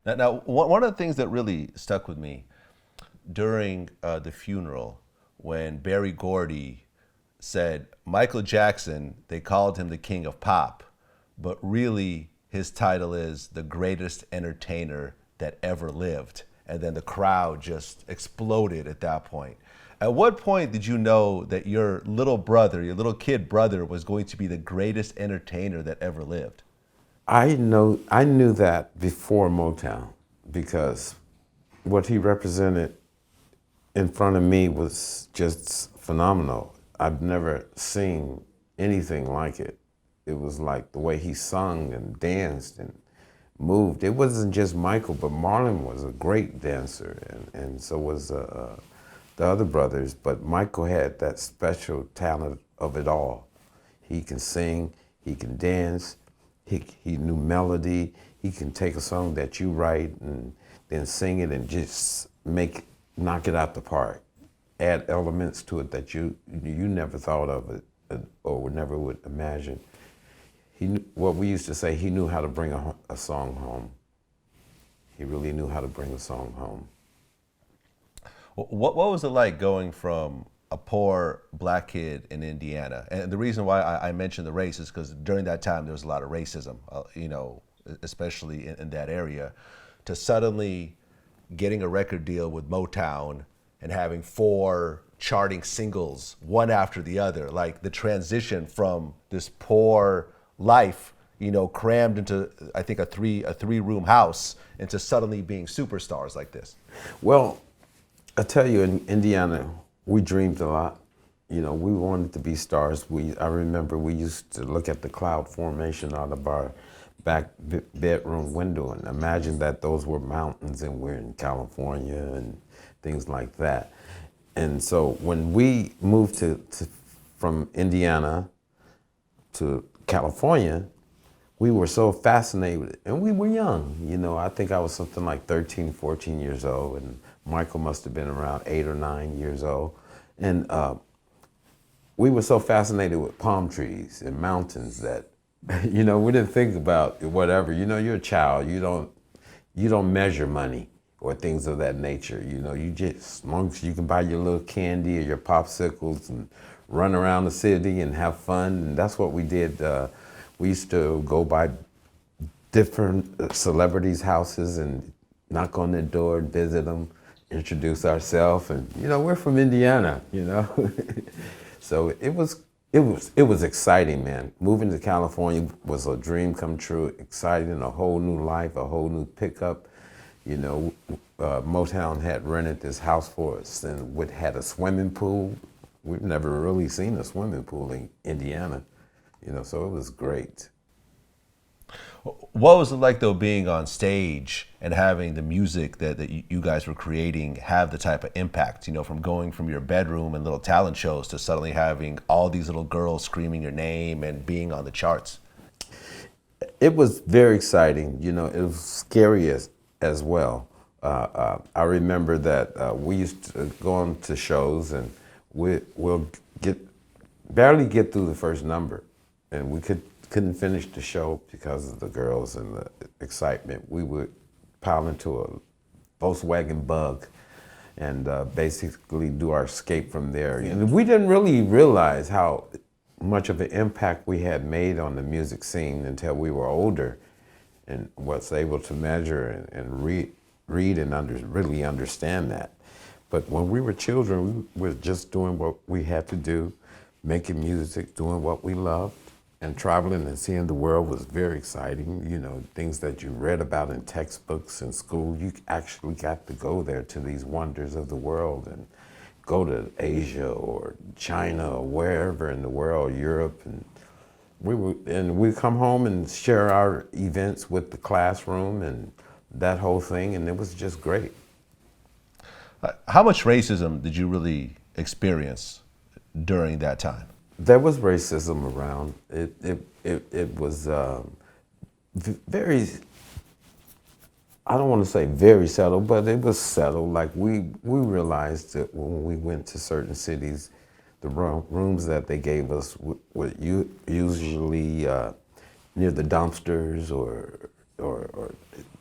Now, one of the things that really stuck with me during the funeral when Barry Gordy said Michael Jackson, they called him the king of pop, but really his title is the greatest entertainer that ever lived. And then the crowd just exploded at that point. At what point did you know that your little brother, your little kid brother, was going to be the greatest entertainer that ever lived? I knew that before Motown because what he represented in front of me was just phenomenal. I've never seen anything like it. It was like the way he sung and danced and moved. It wasn't just Michael, but Marlon was a great dancer, and so was the other brothers. But Michael had that special talent of it all. He can sing, he can dance, he knew melody. He can take a song that you write and then sing it and just knock it out the park. Add elements to it that you never thought of it or never would imagine. What we used to say, he knew how to bring a song home. He really knew how to bring a song home. What was it like going from a poor black kid in Indiana? And the reason why I mentioned the race is because during that time there was a lot of racism, especially in that area, to suddenly getting a record deal with Motown and having four charting singles, one after the other, like the transition from this poor life, crammed into I think a three room house into suddenly being superstars like this. Well, I tell you, in Indiana, we dreamed a lot. We wanted to be stars. I remember we used to look at the cloud formation out of our back bedroom window and imagine that those were mountains and we're in California and things like that. And so when we moved from Indiana to California, we were so fascinated with it. And we were young. I think I was something like 13, 14 years old, and Michael must have been around 8 or 9 years old. And we were so fascinated with palm trees and mountains that, we didn't think about whatever. You're a child. You don't measure money or things of that nature. You just, as long as you can buy your little candy or your popsicles and run around the city and have fun. And that's what we did. We used to go by different celebrities' houses and knock on their door and visit them, introduce ourselves, and we're from Indiana, So it was exciting, man. Moving to California was a dream come true, exciting, a whole new life, a whole new pickup. Motown had rented this house for us and had a swimming pool. We've never really seen a swimming pool in Indiana, so it was great. What was it like though being on stage and having the music that you guys were creating have the type of impact, from going from your bedroom and little talent shows to suddenly having all these little girls screaming your name and being on the charts? It was very exciting. It was scary as well. I remember that we used to go on to shows and we'll barely get through the first number, and we couldn't finish the show because of the girls and the excitement. We would pile into a Volkswagen Bug and basically do our escape from there. And we didn't really realize how much of an impact we had made on the music scene until we were older and was able to measure and read and really understand that. But when we were children, we were just doing what we had to do, making music, doing what we loved. And traveling and seeing the world was very exciting. Things that you read about in textbooks in school, you actually got to go there to these wonders of the world and go to Asia or China or wherever in the world, Europe. And we'd come home and share our events with the classroom and that whole thing, and it was just great. How much racism did you really experience during that time? There was racism around. It was very, I don't want to say very subtle, but it was subtle. Like we realized that when we went to certain cities, the rooms that they gave us were usually near the dumpsters or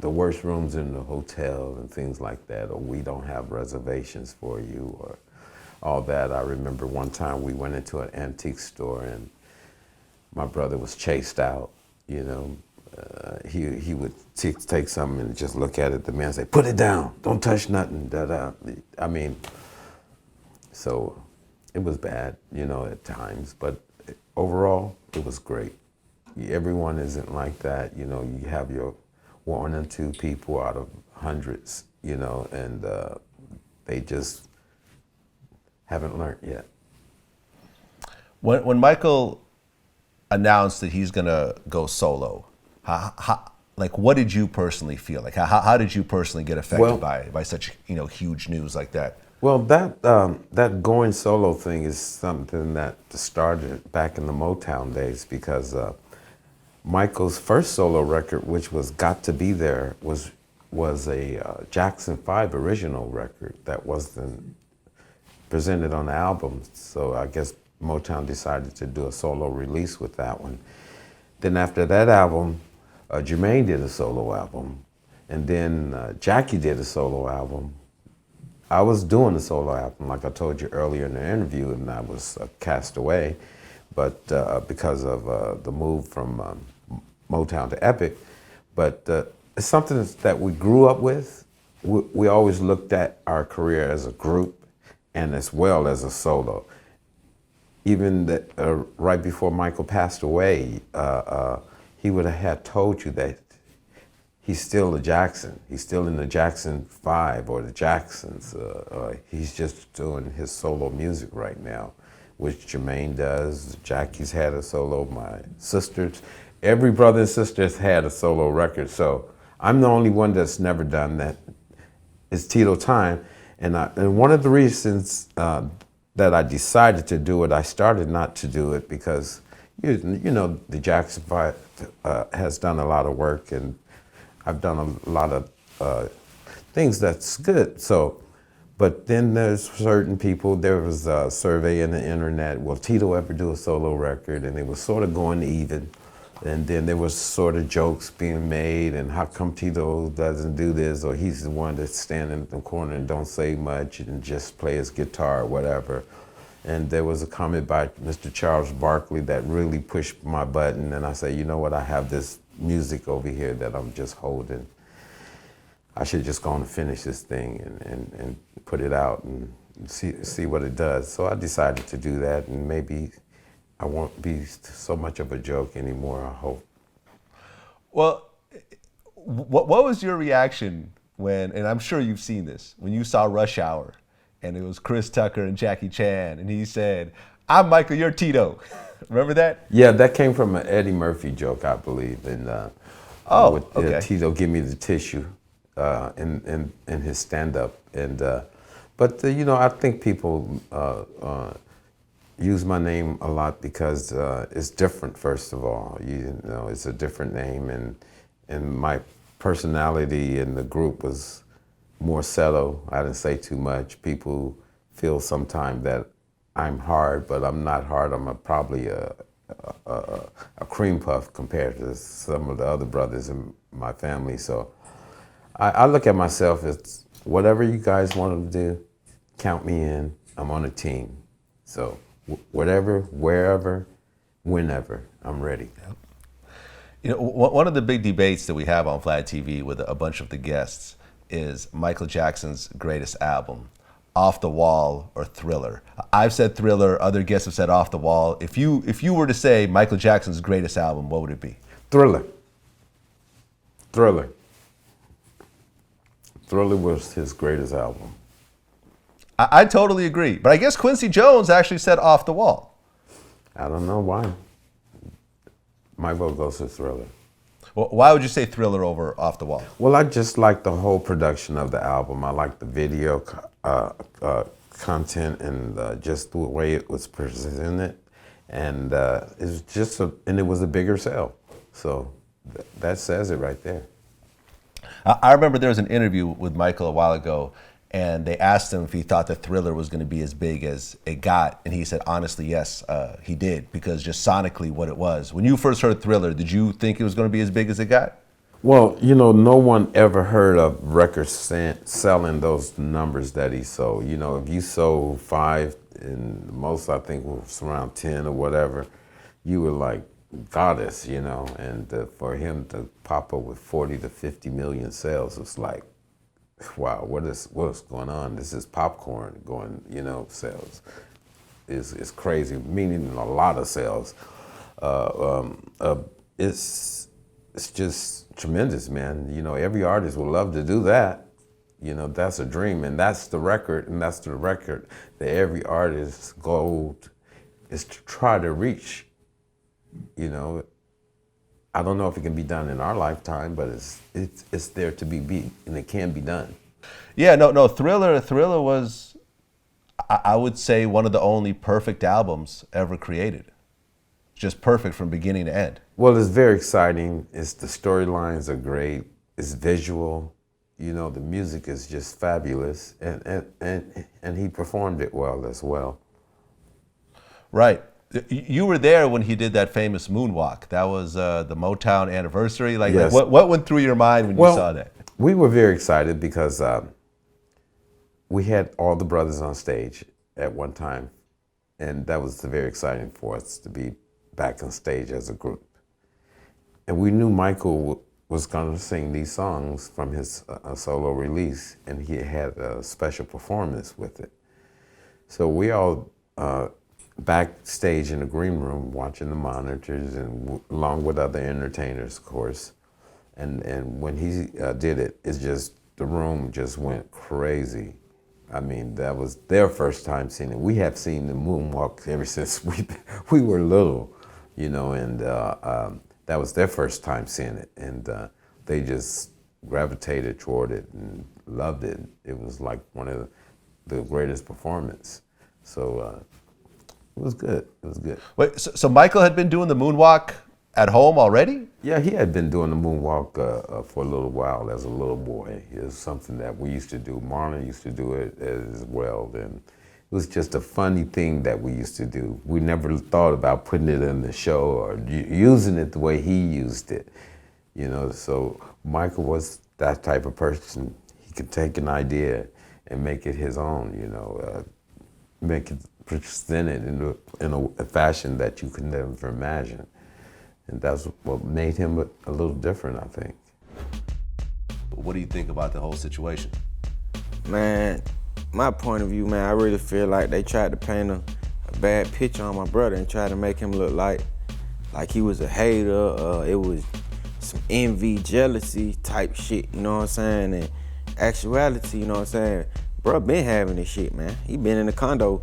the worst rooms in the hotel and things like that, or we don't have reservations for you, or all that. I remember one time we went into an antique store and my brother was chased out. You know, he would take something and just look at it. The man say, "Put it down, don't touch nothing." Da da. I mean, so it was bad, you know, at times, but overall it was great. Everyone isn't like that, you know. You have your one or two people out of hundreds, you know, and they just haven't learned yet. When Michael announced that he's gonna go solo, like what did you personally feel? Like how did you personally get affected by such, you know, huge news like that? Well, that going solo thing is something that started back in the Motown days, because Michael's first solo record, which was "Got to Be There," was a Jackson 5 original record that wasn't presented on the album. So I guess Motown decided to do a solo release with that one. Then after that album, Jermaine did a solo album, and then Jackie did a solo album. I was doing a solo album, like I told you earlier in the interview, and I was cast away, but because of the move from Motown to Epic. But it's something that we grew up with. We always looked at our career as a group and as well as a solo. Even right before Michael passed away, he would have told you that he's still a Jackson. He's still in the Jackson 5 or the Jacksons. He's just doing his solo music right now, which Jermaine does. Jackie's had a solo. My sisters, every brother and sister has had a solo record. So I'm the only one that's never done that. It's Tito time. And one of the reasons that I decided to do it, I started not to do it because, you know, the Jackson 5 has done a lot of work, and I've done a lot of things that's good. So, but then there's certain people, there was a survey in the internet, will Tito ever do a solo record? And it was sort of going even. And then there was sort of jokes being made, and how come Tito doesn't do this, or he's the one that's standing in the corner and don't say much and just play his guitar or whatever. And there was a comment by Mr. Charles Barkley that really pushed my button, and I said, you know what, I have this music over here that I'm just holding. I should just go on and finish this thing and put it out and see what it does. So I decided to do that, and maybe I won't be so much of a joke anymore, I hope. Well, what was your reaction when, and I'm sure you've seen this, when you saw Rush Hour and it was Chris Tucker and Jackie Chan and he said, "I'm Michael, you're Tito." Remember that? Yeah, that came from an Eddie Murphy joke, I believe. And okay. Tito, give me the tissue in his stand-up. But you know, I think people use my name a lot because it's different. First of all, you know, it's a different name, and my personality in the group was more settled. I didn't say too much. People feel sometimes that I'm hard, but I'm not hard. I'm probably a cream puff compared to some of the other brothers in my family. So I look at myself as whatever you guys want to do, count me in. I'm on a team. So whatever, wherever, whenever, I'm ready. Yep. You know, one of the big debates that we have on Flat TV with a bunch of the guests is Michael Jackson's greatest album, Off the Wall or Thriller. I've said Thriller, other guests have said Off the Wall. If you were to say Michael Jackson's greatest album, what would it be? Thriller. Thriller. Thriller was his greatest album. I totally agree. But I guess Quincy Jones actually said Off the Wall. I don't know why. My vote goes to Thriller. Well, why would you say Thriller over Off the Wall? Well, I just like the whole production of the album. I like the video content and just the way it was presented. And it was just and it was a bigger sell. So that says it right there. I remember there was an interview with Michael a while ago, and they asked him if he thought that Thriller was going to be as big as it got. And he said, honestly, yes, he did, because just sonically what it was. When you first heard Thriller, did you think it was going to be as big as it got? Well, you know, no one ever heard of records selling those numbers that he sold. You know, if you sold 5, and most I think was around 10 or whatever, you were like goddess, you know. And for him to pop up with 40 to 50 million sales, it's like, wow, what's going on? This is popcorn going, you know, sales. Is crazy, meaning a lot of sales. It's just tremendous, man. You know, every artist would love to do that. You know, that's a dream, and that's the record, that every artist's goal is to try to reach. You know, I don't know if it can be done in our lifetime, but it's there to be beat, and it can be done. Yeah, no, Thriller was, I would say, one of the only perfect albums ever created. Just perfect from beginning to end. Well, it's very exciting. The storylines are great. It's visual. You know, the music is just fabulous, and he performed it well as well. Right. You were there when he did that famous moonwalk. That was the Motown anniversary. Yes. What went through your mind when you saw that? We were very excited because we had all the brothers on stage at one time, and that was very exciting for us to be back on stage as a group. And we knew Michael was going to sing these songs from his solo release, and he had a special performance with it. So we all backstage in the green room watching the monitors, and along with other entertainers, of course. And when he did it, the room just went crazy. I mean, that was their first time seeing it. We have seen the moonwalk ever since we were little, you know, and that was their first time seeing it. And they just gravitated toward it and loved it. It was like one of the greatest performances. So it was good. It was good. Wait, so Michael had been doing the moonwalk at home already? Yeah, he had been doing the moonwalk for a little while as a little boy. It was something that we used to do. Marlon used to do it as well. And it was just a funny thing that we used to do. We never thought about putting it in the show or using it the way he used it. You know, so Michael was that type of person. He could take an idea and make it his own, you know, present it in a fashion that you could never imagine. And that's what made him a little different, I think. What do you think about the whole situation? Man, my point of view, man, I really feel like they tried to paint a bad picture on my brother and tried to make him look like he was a hater. It was some envy, jealousy type shit, you know what I'm saying? And actuality, you know what I'm saying? Bro been having this shit, man. He been in the condo.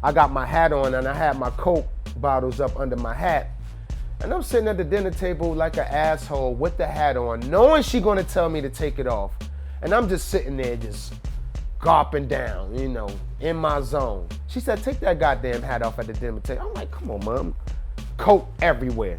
I got my hat on and I had my Coke bottles up under my hat. And I'm sitting at the dinner table like an asshole with the hat on, knowing she gonna tell me to take it off. And I'm just sitting there just gawping down, you know, in my zone. She said, take that goddamn hat off at the dinner table. I'm like, come on, Mom. Coke everywhere.